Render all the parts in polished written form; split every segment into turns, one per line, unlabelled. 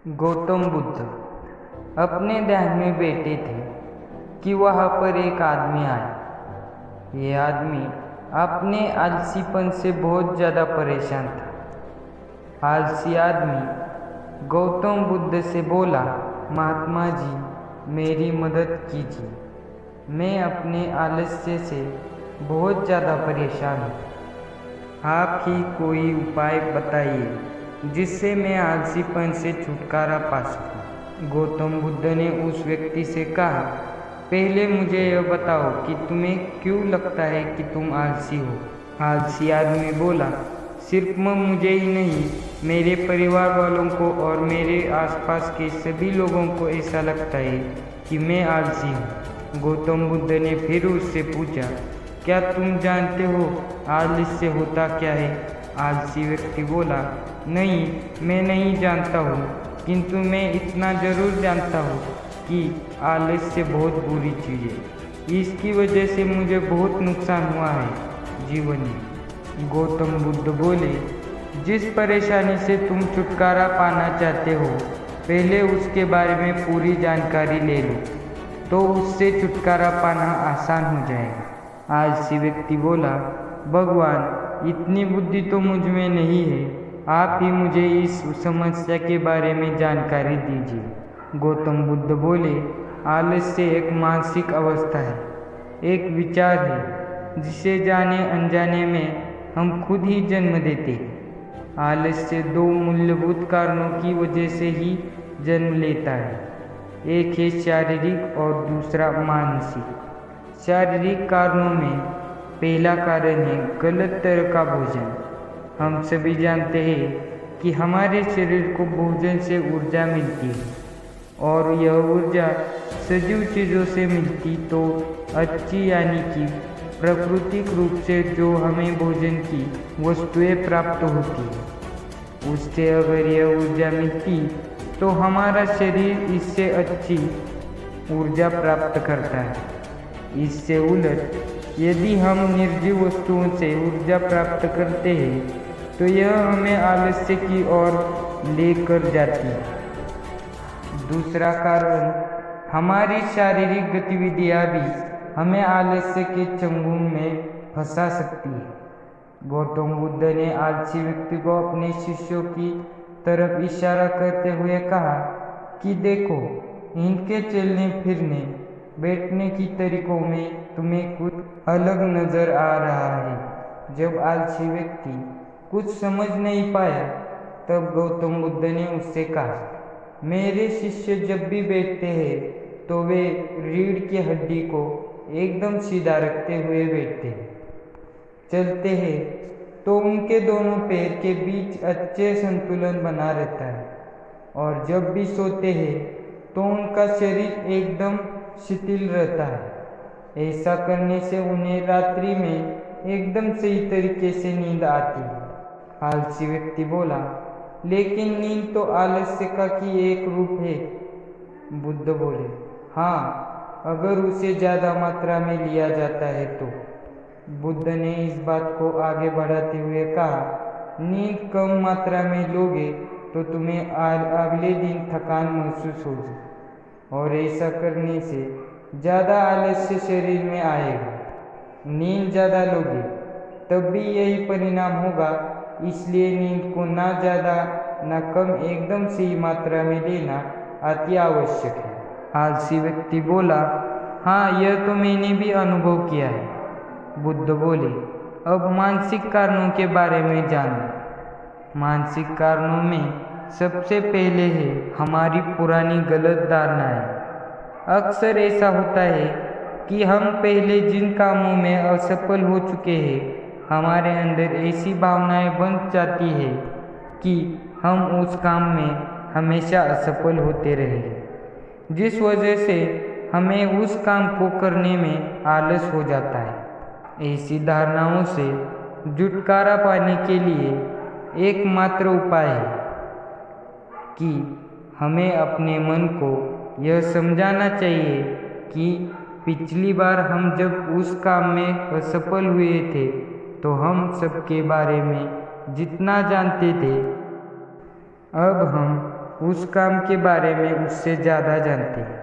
गौतम बुद्ध अपने ध्यान में बैठे थे कि वहाँ पर एक आदमी आया। ये आदमी अपने आलसीपन से बहुत ज़्यादा परेशान था। आलसी आदमी गौतम बुद्ध से बोला, महात्मा जी, मेरी मदद कीजिए। मैं अपने आलस्य से बहुत ज़्यादा परेशान हूँ। आप ही कोई उपाय बताइए जिससे मैं आलसीपन से छुटकारा पा सकूं। गौतम बुद्ध ने उस व्यक्ति से कहा, पहले मुझे यह बताओ कि तुम्हें क्यों लगता है कि तुम आलसी हो। आलसी आदमी बोला, सिर्फ मुझे ही नहीं, मेरे परिवार वालों को और मेरे आसपास के सभी लोगों को ऐसा लगता है कि मैं आलसी हूँ। गौतम बुद्ध ने फिर उससे पूछा, क्या तुम जानते हो आलस्य होता क्या है? आलसी व्यक्ति बोला, नहीं, मैं नहीं जानता हूँ, किंतु मैं इतना जरूर जानता हूँ कि आलस्य बहुत बुरी चीज़ है। इसकी वजह से मुझे बहुत नुकसान हुआ है जीवन में। गौतम बुद्ध बोले, जिस परेशानी से तुम छुटकारा पाना चाहते हो, पहले उसके बारे में पूरी जानकारी ले लो, तो उससे छुटकारा पाना आसान हो जाएगा। आलसी व्यक्ति बोला, भगवान, इतनी बुद्धि तो मुझ में नहीं है, आप ही मुझे इस समस्या के बारे में जानकारी दीजिए। गौतम बुद्ध बोले, आलस्य एक मानसिक अवस्था है, एक विचार है जिसे जाने अनजाने में हम खुद ही जन्म देते हैं। आलस्य दो मूलभूत कारणों की वजह से ही जन्म लेता है, एक है शारीरिक और दूसरा मानसिक। शारीरिक कारणों में पहला कारण है गलत तरह का भोजन। हम सभी जानते हैं कि हमारे शरीर को भोजन से ऊर्जा मिलती है और यह ऊर्जा सजीव चीज़ों से मिलती तो अच्छी, यानी कि प्राकृतिक रूप से जो हमें भोजन की वस्तुएं प्राप्त होती है, उससे अगर यह ऊर्जा मिलती तो हमारा शरीर इससे अच्छी ऊर्जा प्राप्त करता है। इससे उलट यदि हम निर्जीव वस्तुओं से ऊर्जा प्राप्त करते हैं तो यह हमें आलस्य की ओर लेकर जाती है। दूसरा कारण, हमारी शारीरिक गतिविधियां भी हमें आलस्य के चंगुल में फंसा सकती है। गौतम बुद्ध ने आलसी व्यक्ति को अपने शिष्यों की तरफ इशारा करते हुए कहा कि देखो, इनके चलने फिरने बैठने की तरीकों में तुम्हें कुछ अलग नजर आ रहा है। जब आलसी व्यक्ति कुछ समझ नहीं पाया तब गौतम बुद्ध ने उससे कहा, मेरे शिष्य जब भी बैठते हैं तो वे रीढ़ की हड्डी को एकदम सीधा रखते हुए बैठते हैं। चलते हैं तो उनके दोनों पैर के बीच अच्छे संतुलन बना रहता है, और जब भी सोते हैं तो उनका शरीर एकदम शिथिल रहता है। ऐसा करने से उन्हें रात्रि में एकदम सही तरीके से नींद आती है। आलसी व्यक्ति बोला, लेकिन नींद तो आलस्य का की एक रूप है। बुद्ध बोले, हाँ, अगर उसे ज़्यादा मात्रा में लिया जाता है तो। बुद्ध ने इस बात को आगे बढ़ाते हुए कहा, नींद कम मात्रा में लोगे तो तुम्हें अगले दिन थकान महसूस होगी, और ऐसा करने से ज़्यादा आलस्य शरीर में आएगा। नींद ज़्यादा लोगे तब भी यही परिणाम होगा, इसलिए नींद को ना ज़्यादा ना कम, एकदम सही मात्रा में लेना अति आवश्यक है। आलसी व्यक्ति बोला, हाँ, यह तो मैंने भी अनुभव किया है। बुद्ध बोले, अब मानसिक कारणों के बारे में जानो। मानसिक कारणों में सबसे पहले है हमारी पुरानी गलत धारणाएं। अक्सर ऐसा होता है कि हम पहले जिन कामों में असफल हो चुके हैं, हमारे अंदर ऐसी भावनाएं बन जाती है कि हम उस काम में हमेशा असफल होते रहे, जिस वजह से हमें उस काम को करने में आलस हो जाता है। ऐसी धारणाओं से छुटकारा पाने के लिए एकमात्र उपाय है कि हमें अपने मन को यह समझाना चाहिए कि पिछली बार हम जब उस काम में असफल हुए थे तो हम सबके बारे में जितना जानते थे, अब हम उस काम के बारे में उससे ज़्यादा जानते हैं,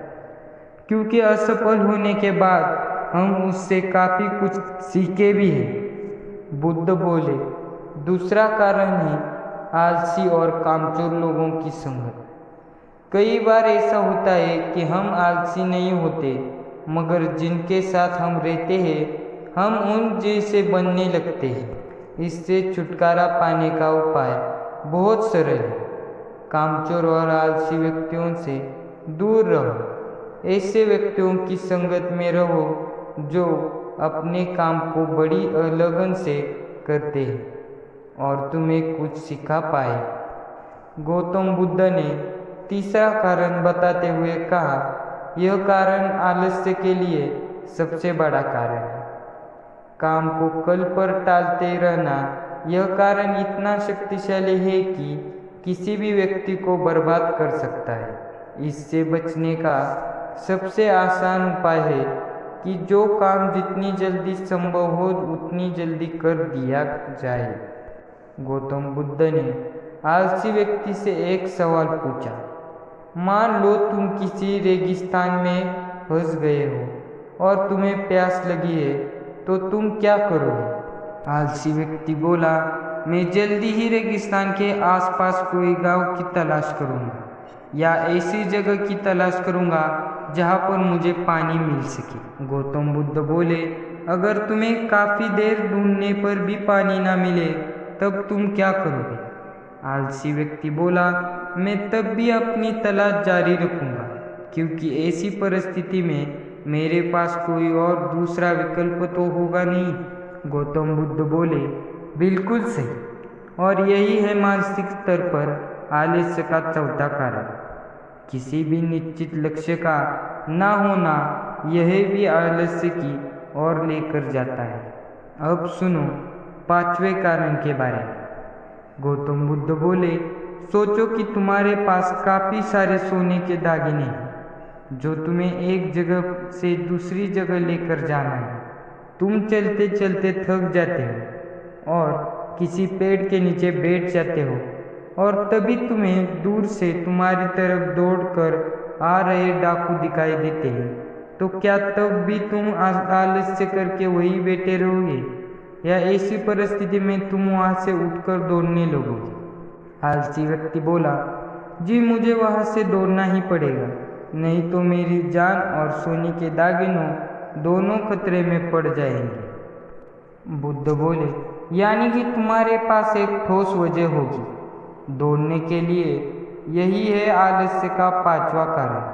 क्योंकि असफल होने के बाद हम उससे काफ़ी कुछ सीखे भी हैं। बुद्ध बोले, दूसरा कारण है आलसी और कामचोर लोगों की संगत। कई बार ऐसा होता है कि हम आलसी नहीं होते, मगर जिनके साथ हम रहते हैं हम उन जैसे बनने लगते हैं। इससे छुटकारा पाने का उपाय बहुत सरल है। कामचोर और आलसी व्यक्तियों से दूर रहो। ऐसे व्यक्तियों की संगत में रहो जो अपने काम को बड़ी लगन से करते हैं और तुम्हें कुछ सिखा पाए। गौतम बुद्ध ने तीसरा कारण बताते हुए कहा, यह कारण आलस्य के लिए सबसे बड़ा कारण है। काम को कल पर टालते रहना यह कारण इतना शक्तिशाली है कि किसी भी व्यक्ति को बर्बाद कर सकता है। इससे बचने का सबसे आसान उपाय है कि जो काम जितनी जल्दी संभव हो उतनी जल्दी कर दिया जाए। गौतम बुद्ध ने आलसी व्यक्ति से एक सवाल पूछा, मान लो तुम किसी रेगिस्तान में फंस गए हो और तुम्हें प्यास लगी है, तो तुम क्या करोगे? आलसी व्यक्ति बोला, मैं जल्दी ही रेगिस्तान के आसपास कोई गांव की तलाश करूंगा या ऐसी जगह की तलाश करूंगा जहां पर मुझे पानी मिल सके। गौतम बुद्ध बोले, अगर तुम्हें काफ़ी देर ढूंढने पर भी पानी ना मिले तब तुम क्या करोगे? आलसी व्यक्ति बोला, मैं तब भी अपनी तलाश जारी रखूंगा, क्योंकि ऐसी परिस्थिति में मेरे पास कोई और दूसरा विकल्प तो होगा नहीं। गौतम बुद्ध बोले, बिल्कुल सही। और यही है मानसिक स्तर पर आलस्य का चौथा कारण। किसी भी निश्चित लक्ष्य का ना होना यह भी आलस्य की ओर लेकर जाता है। अब सुनो पांचवें कारण के बारे में। गौतम बुद्ध बोले, सोचो कि तुम्हारे पास काफ़ी सारे सोने के दागिने हैं जो तुम्हें एक जगह से दूसरी जगह लेकर जाना है। तुम चलते चलते थक जाते हो और किसी पेड़ के नीचे बैठ जाते हो और तभी तुम्हें दूर से तुम्हारी तरफ दौड़कर आ रहे डाकू दिखाई देते हैं, तो क्या तब भी तुम आलस्य करके वहीं बैठे रहोगे या ऐसी परिस्थिति में तुम वहाँ से उठकर दौड़ने लगोगे? आलसी व्यक्ति बोला, जी मुझे वहाँ से दौड़ना ही पड़ेगा, नहीं तो मेरी जान और सोने के दागिनों दोनों खतरे में पड़ जाएंगे। बुद्ध बोले, यानी कि तुम्हारे पास एक ठोस वजह होगी दौड़ने के लिए। यही है आलस्य का पांचवा कारण।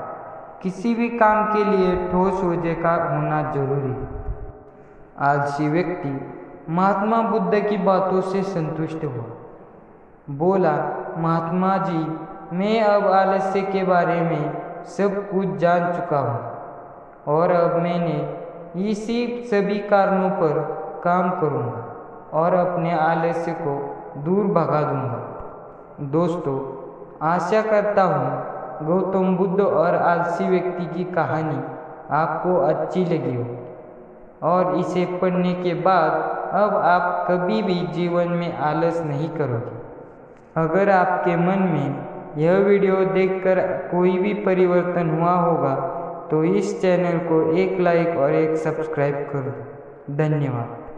किसी भी काम के लिए ठोस वजह का होना जरूरी है। आलसी व्यक्ति महात्मा बुद्ध की बातों से संतुष्ट हुआ। बोला, महात्मा जी, मैं अब आलस्य के बारे में सब कुछ जान चुका हूँ और अब मैंने इसी सभी कारणों पर काम करूँगा और अपने आलस्य को दूर भगा दूँगा। दोस्तों, आशा करता हूँ गौतम बुद्ध और आलसी व्यक्ति की कहानी आपको अच्छी लगी हो और इसे पढ़ने के बाद अब आप कभी भी जीवन में आलस नहीं करोगे। अगर आपके मन में यह वीडियो देखकर कोई भी परिवर्तन हुआ होगा तो इस चैनल को एक लाइक और एक सब्सक्राइब करो। धन्यवाद।